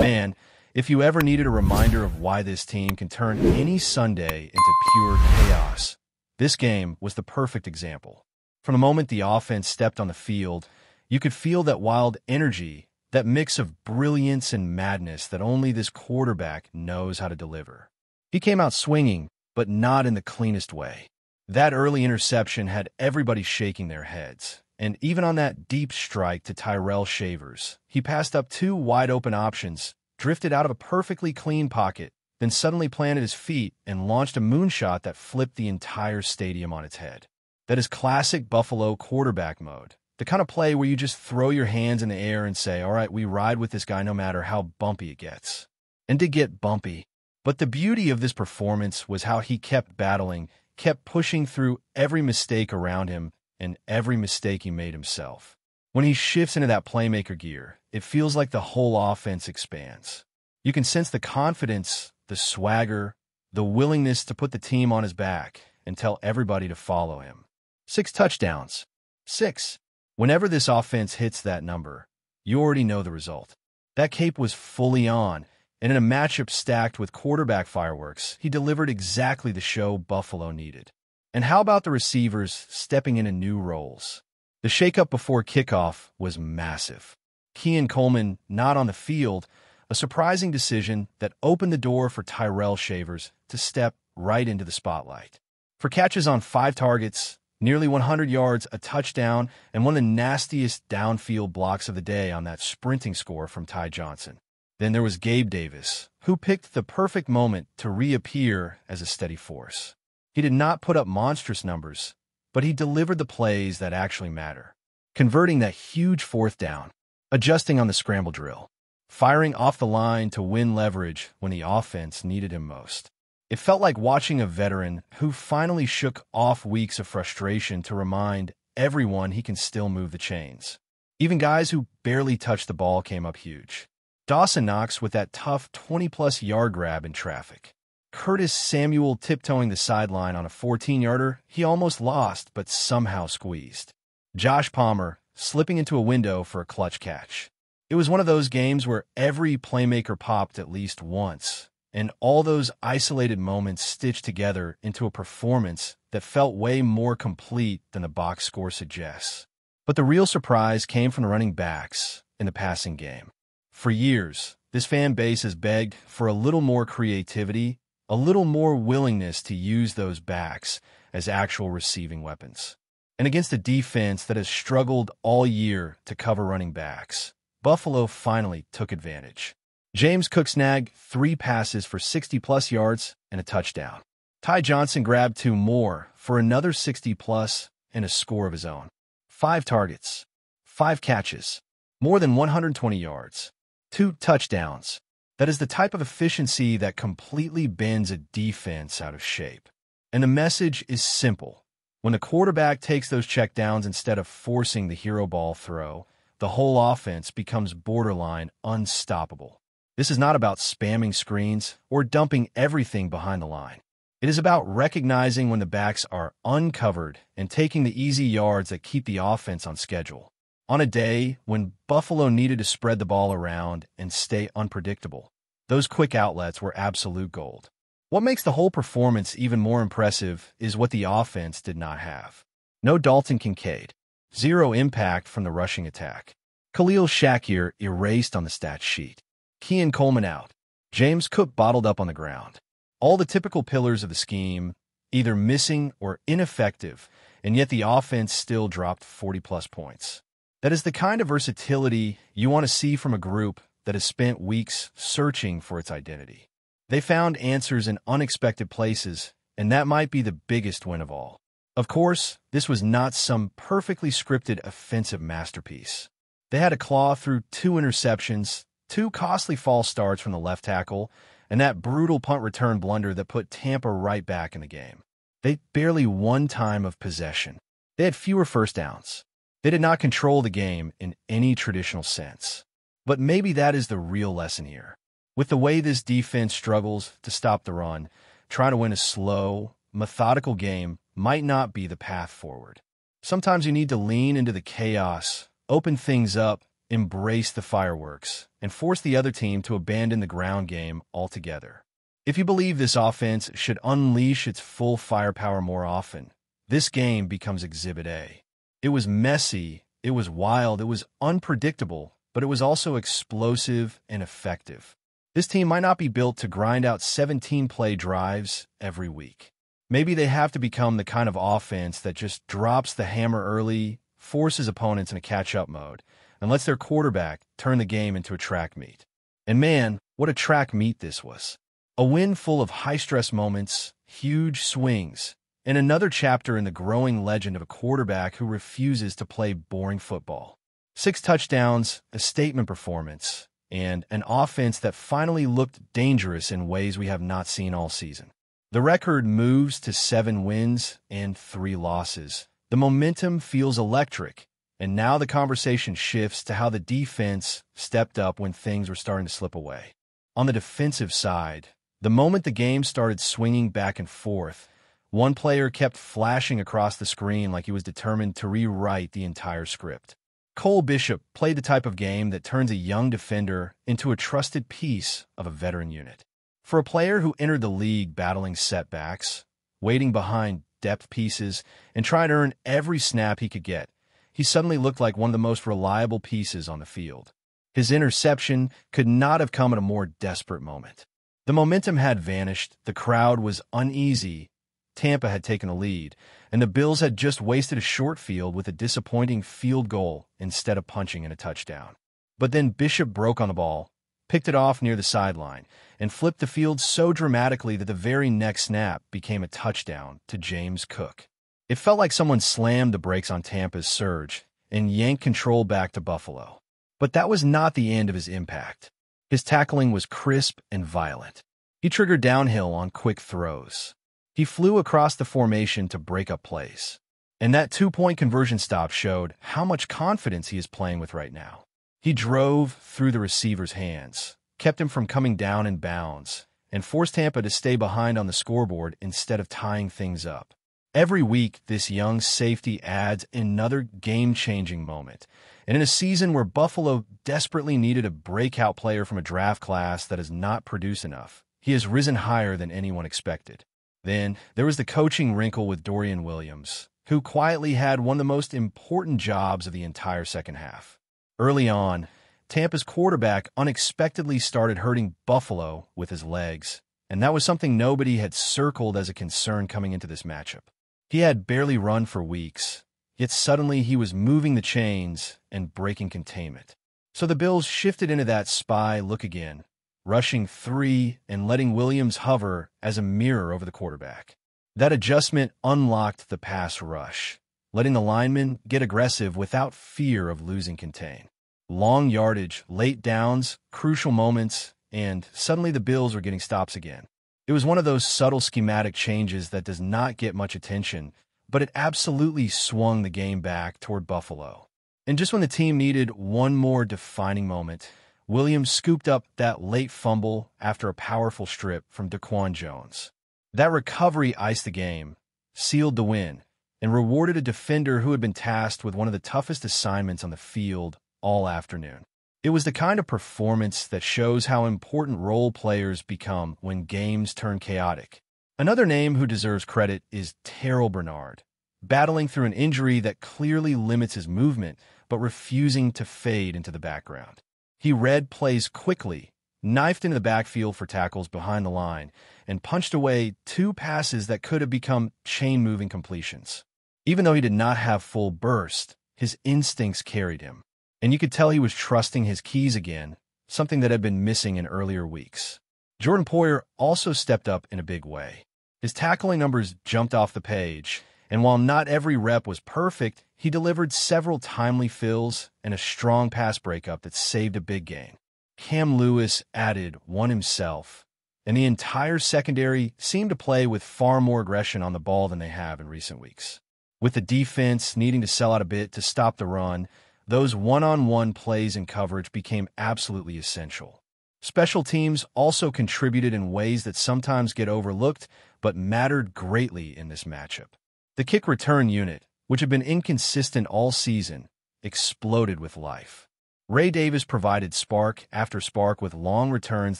Man, if you ever needed a reminder of why this team can turn any Sunday into pure chaos, this game was the perfect example. From the moment the offense stepped on the field, you could feel that wild energy, that mix of brilliance and madness that only this quarterback knows how to deliver. He came out swinging, but not in the cleanest way. That early interception had everybody shaking their heads. And even on that deep strike to Tyrell Shavers, he passed up two wide-open options, drifted out of a perfectly clean pocket, then suddenly planted his feet and launched a moonshot that flipped the entire stadium on its head. That is classic Buffalo quarterback mode. The kind of play where you just throw your hands in the air and say, all right, we ride with this guy no matter how bumpy it gets. And to get bumpy. But the beauty of this performance was how he kept battling, kept pushing through every mistake around him, and every mistake he made himself. When he shifts into that playmaker gear, it feels like the whole offense expands. You can sense the confidence, the swagger, the willingness to put the team on his back and tell everybody to follow him. 6 touchdowns. 6. Whenever this offense hits that number, you already know the result. That cape was fully on, and in a matchup stacked with quarterback fireworks, he delivered exactly the show Buffalo needed. And how about the receivers stepping into new roles? The shakeup before kickoff was massive. Keon Coleman not on the field, a surprising decision that opened the door for Tyrell Shavers to step right into the spotlight. For catches on 5 targets, nearly 100 yards, a touchdown, and one of the nastiest downfield blocks of the day on that sprinting score from Ty Johnson. Then there was Gabe Davis, who picked the perfect moment to reappear as a steady force. He did not put up monstrous numbers, but he delivered the plays that actually matter. Converting that huge 4th down, adjusting on the scramble drill, firing off the line to win leverage when the offense needed him most. It felt like watching a veteran who finally shook off weeks of frustration to remind everyone he can still move the chains. Even guys who barely touched the ball came up huge. Dawson Knox with that tough 20-plus yard grab in traffic. Curtis Samuel tiptoeing the sideline on a 14-yarder he almost lost but somehow squeezed. Josh Palmer slipping into a window for a clutch catch. It was one of those games where every playmaker popped at least once, and all those isolated moments stitched together into a performance that felt way more complete than the box score suggests. But the real surprise came from the running backs in the passing game. For years, this fan base has begged for a little more creativity, a little more willingness to use those backs as actual receiving weapons. And against a defense that has struggled all year to cover running backs, Buffalo finally took advantage. James Cook snagged 3 passes for 60-plus yards and a touchdown. Ty Johnson grabbed 2 more for another 60-plus and a score of his own. 5 targets, 5 catches, more than 120 yards, 2 touchdowns. That is the type of efficiency that completely bends a defense out of shape. And the message is simple. When the quarterback takes those checkdowns instead of forcing the hero ball throw, the whole offense becomes borderline unstoppable. This is not about spamming screens or dumping everything behind the line. It is about recognizing when the backs are uncovered and taking the easy yards that keep the offense on schedule. On a day when Buffalo needed to spread the ball around and stay unpredictable, those quick outlets were absolute gold. What makes the whole performance even more impressive is what the offense did not have. No Dalton Kincaid. 0 impact from the rushing attack. Khalil Shakir erased on the stat sheet. Keon Coleman out. James Cook bottled up on the ground. All the typical pillars of the scheme, either missing or ineffective, and yet the offense still dropped 40-plus points. That is the kind of versatility you want to see from a group that has spent weeks searching for its identity. They found answers in unexpected places, and that might be the biggest win of all. Of course, this was not some perfectly scripted offensive masterpiece. They had to claw through 2 interceptions, 2 costly false starts from the left tackle, and that brutal punt return blunder that put Tampa right back in the game. They barely won time of possession. They had fewer first downs. They did not control the game in any traditional sense. But maybe that is the real lesson here. With the way this defense struggles to stop the run, trying to win a slow, methodical game might not be the path forward. Sometimes you need to lean into the chaos, open things up, embrace the fireworks, and force the other team to abandon the ground game altogether. If you believe this offense should unleash its full firepower more often, this game becomes Exhibit A. It was messy, it was wild, it was unpredictable, but it was also explosive and effective. This team might not be built to grind out 17-play drives every week. Maybe they have to become the kind of offense that just drops the hammer early, forces opponents into catch-up mode, and lets their quarterback turn the game into a track meet. And man, what a track meet this was. A win full of high-stress moments, huge swings, and another chapter in the growing legend of a quarterback who refuses to play boring football. 6 touchdowns, a statement performance, and an offense that finally looked dangerous in ways we have not seen all season. The record moves to 7 wins and 3 losses. The momentum feels electric, and now the conversation shifts to how the defense stepped up when things were starting to slip away. On the defensive side, the moment the game started swinging back and forth, one player kept flashing across the screen like he was determined to rewrite the entire script. Cole Bishop played the type of game that turns a young defender into a trusted piece of a veteran unit. For a player who entered the league battling setbacks, waiting behind depth pieces, and trying to earn every snap he could get, he suddenly looked like one of the most reliable pieces on the field. His interception could not have come at a more desperate moment. The momentum had vanished, the crowd was uneasy, Tampa had taken a lead, and the Bills had just wasted a short field with a disappointing field goal instead of punching in a touchdown. But then Bishop broke on the ball, picked it off near the sideline, and flipped the field so dramatically that the very next snap became a touchdown to James Cook. It felt like someone slammed the brakes on Tampa's surge and yanked control back to Buffalo. But that was not the end of his impact. His tackling was crisp and violent. He triggered downhill on quick throws. He flew across the formation to break up plays. And that 2-point conversion stop showed how much confidence he is playing with right now. He drove through the receiver's hands, kept him from coming down in bounds, and forced Tampa to stay behind on the scoreboard instead of tying things up. Every week, this young safety adds another game-changing moment. And in a season where Buffalo desperately needed a breakout player from a draft class that has not produced enough, he has risen higher than anyone expected. Then, there was the coaching wrinkle with Dorian Williams, who quietly had one of the most important jobs of the entire second half. Early on, Tampa's quarterback unexpectedly started hurting Buffalo with his legs, and that was something nobody had circled as a concern coming into this matchup. He had barely run for weeks, yet suddenly he was moving the chains and breaking containment. So the Bills shifted into that spy look again, rushing 3 and letting Williams hover as a mirror over the quarterback. That adjustment unlocked the pass rush, letting the linemen get aggressive without fear of losing contain. Long yardage, late downs, crucial moments, and suddenly the Bills were getting stops again. It was one of those subtle schematic changes that does not get much attention, but it absolutely swung the game back toward Buffalo. And just when the team needed one more defining moment, Williams scooped up that late fumble after a powerful strip from Daquan Jones. That recovery iced the game, sealed the win, and rewarded a defender who had been tasked with one of the toughest assignments on the field all afternoon. It was the kind of performance that shows how important role players become when games turn chaotic. Another name who deserves credit is Terrell Bernard, battling through an injury that clearly limits his movement, but refusing to fade into the background. He read plays quickly, knifed into the backfield for tackles behind the line, and punched away 2 passes that could have become chain-moving completions. Even though he did not have full burst, his instincts carried him. And you could tell he was trusting his keys again, something that had been missing in earlier weeks. Jordan Poyer also stepped up in a big way. His tackling numbers jumped off the page, and while not every rep was perfect, he delivered several timely fills and a strong pass breakup that saved a big gain. Cam Lewis added one himself, and the entire secondary seemed to play with far more aggression on the ball than they have in recent weeks. With the defense needing to sell out a bit to stop the run, those one-on-one plays and coverage became absolutely essential. Special teams also contributed in ways that sometimes get overlooked, but mattered greatly in this matchup. The kick return unit, which had been inconsistent all season, exploded with life. Ray Davis provided spark after spark with long returns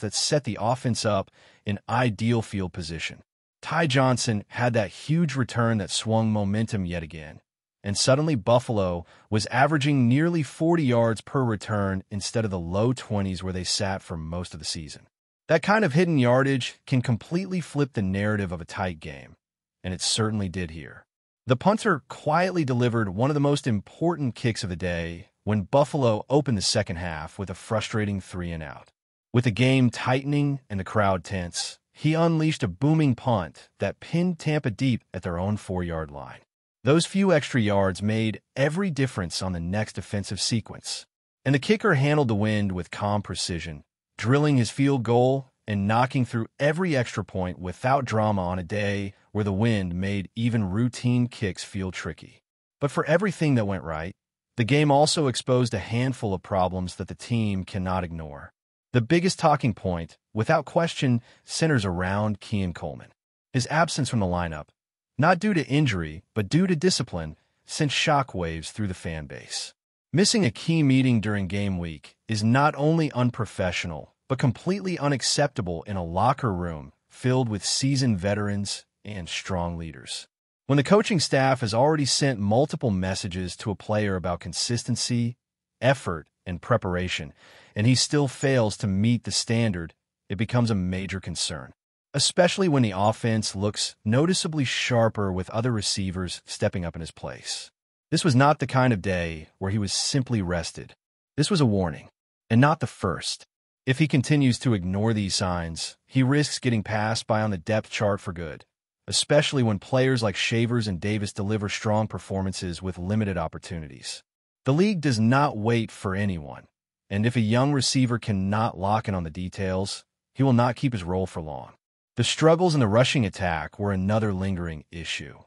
that set the offense up in ideal field position. Ty Johnson had that huge return that swung momentum yet again, and suddenly Buffalo was averaging nearly 40 yards per return instead of the low 20s where they sat for most of the season. That kind of hidden yardage can completely flip the narrative of a tight game, and it certainly did here. The punter quietly delivered one of the most important kicks of the day when Buffalo opened the second half with a frustrating 3-and-out. With the game tightening and the crowd tense, he unleashed a booming punt that pinned Tampa deep at their own 4-yard line. Those few extra yards made every difference on the next offensive sequence, and the kicker handled the wind with calm precision, drilling his field goal and knocking through every extra point without drama on a day where the wind made even routine kicks feel tricky. But for everything that went right, the game also exposed a handful of problems that the team cannot ignore. The biggest talking point, without question, centers around Keon Coleman. His absence from the lineup, not due to injury, but due to discipline, sent shockwaves through the fan base. Missing a key meeting during game week is not only unprofessional, but completely unacceptable in a locker room filled with seasoned veterans and strong leaders. When the coaching staff has already sent multiple messages to a player about consistency, effort, and preparation, and he still fails to meet the standard, it becomes a major concern, especially when the offense looks noticeably sharper with other receivers stepping up in his place. This was not the kind of day where he was simply rested. This was a warning, and not the first. If he continues to ignore these signs, he risks getting passed by on the depth chart for good, especially when players like Shavers and Davis deliver strong performances with limited opportunities. The league does not wait for anyone, and if a young receiver cannot lock in on the details, he will not keep his role for long. The struggles in the rushing attack were another lingering issue.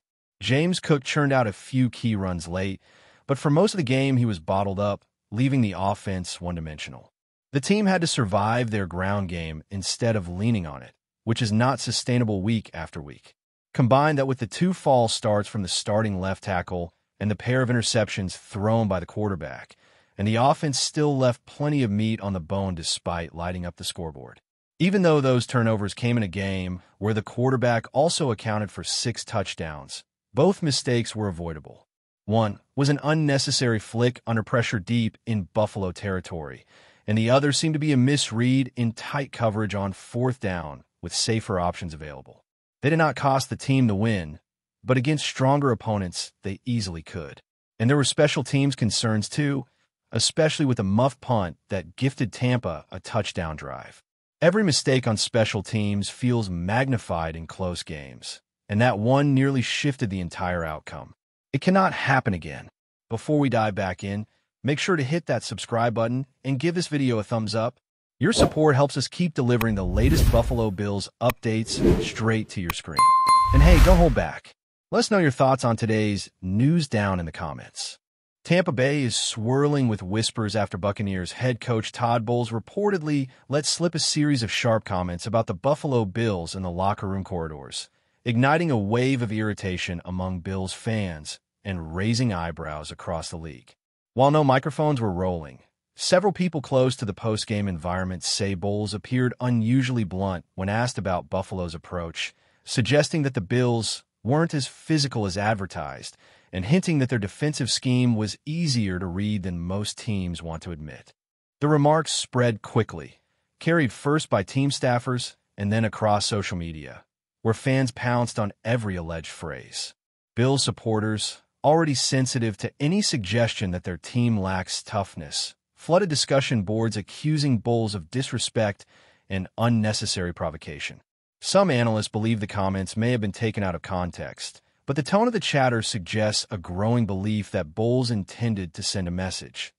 James Cook churned out a few key runs late, but for most of the game he was bottled up, leaving the offense one-dimensional. The team had to survive their ground game instead of leaning on it, which is not sustainable week after week. Combine that with the 2 false starts from the starting left tackle and the pair of interceptions thrown by the quarterback, and the offense still left plenty of meat on the bone despite lighting up the scoreboard. Even though those turnovers came in a game where the quarterback also accounted for 6 touchdowns, both mistakes were avoidable. One was an unnecessary flick under pressure deep in Buffalo territory, and the other seemed to be a misread in tight coverage on 4th down with safer options available. They did not cost the team the win, but against stronger opponents, they easily could. And there were special teams concerns too, especially with a muff punt that gifted Tampa a touchdown drive. Every mistake on special teams feels magnified in close games, and that one nearly shifted the entire outcome. It cannot happen again. Before we dive back in, make sure to hit that subscribe button and give this video a thumbs up. Your support helps us keep delivering the latest Buffalo Bills updates straight to your screen. And hey, don't hold back. Let us know your thoughts on today's news down in the comments. Tampa Bay is swirling with whispers after Buccaneers head coach Todd Bowles reportedly let slip a series of sharp comments about the Buffalo Bills in the locker room corridors, igniting a wave of irritation among Bills fans and raising eyebrows across the league. While no microphones were rolling, several people close to the post-game environment say Bowles appeared unusually blunt when asked about Buffalo's approach, suggesting that the Bills weren't as physical as advertised, and hinting that their defensive scheme was easier to read than most teams want to admit. The remarks spread quickly, carried first by team staffers and then across social media, where fans pounced on every alleged phrase. Bills supporters, already sensitive to any suggestion that their team lacks toughness, flooded discussion boards accusing Bowles of disrespect and unnecessary provocation. Some analysts believe the comments may have been taken out of context, but the tone of the chatter suggests a growing belief that Bowles intended to send a message,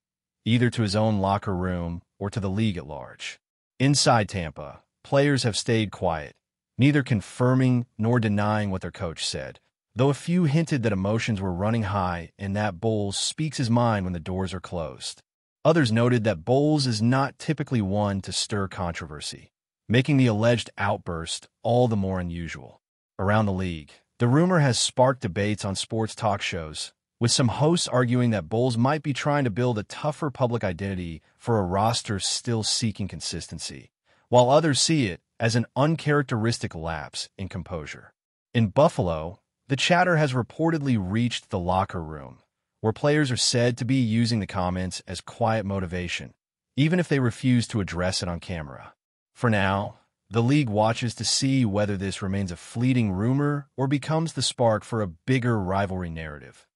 either to his own locker room or to the league at large. Inside Tampa, players have stayed quiet, neither confirming nor denying what their coach said, though a few hinted that emotions were running high and that Bowles speaks his mind when the doors are closed. Others noted that Bowles is not typically one to stir controversy, making the alleged outburst all the more unusual. Around the league, the rumor has sparked debates on sports talk shows, with some hosts arguing that Bowles might be trying to build a tougher public identity for a roster still seeking consistency, while others see it as an uncharacteristic lapse in composure. In Buffalo, the chatter has reportedly reached the locker room, where players are said to be using the comments as quiet motivation, even if they refuse to address it on camera. For now, the league watches to see whether this remains a fleeting rumor or becomes the spark for a bigger rivalry narrative,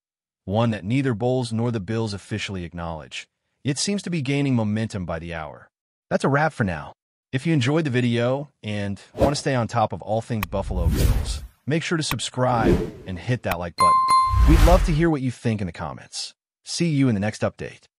one that neither Bowles nor the Bills officially acknowledge. It seems to be gaining momentum by the hour. That's a wrap for now. If you enjoyed the video and want to stay on top of all things Buffalo Bills, make sure to subscribe and hit that like button. We'd love to hear what you think in the comments. See you in the next update.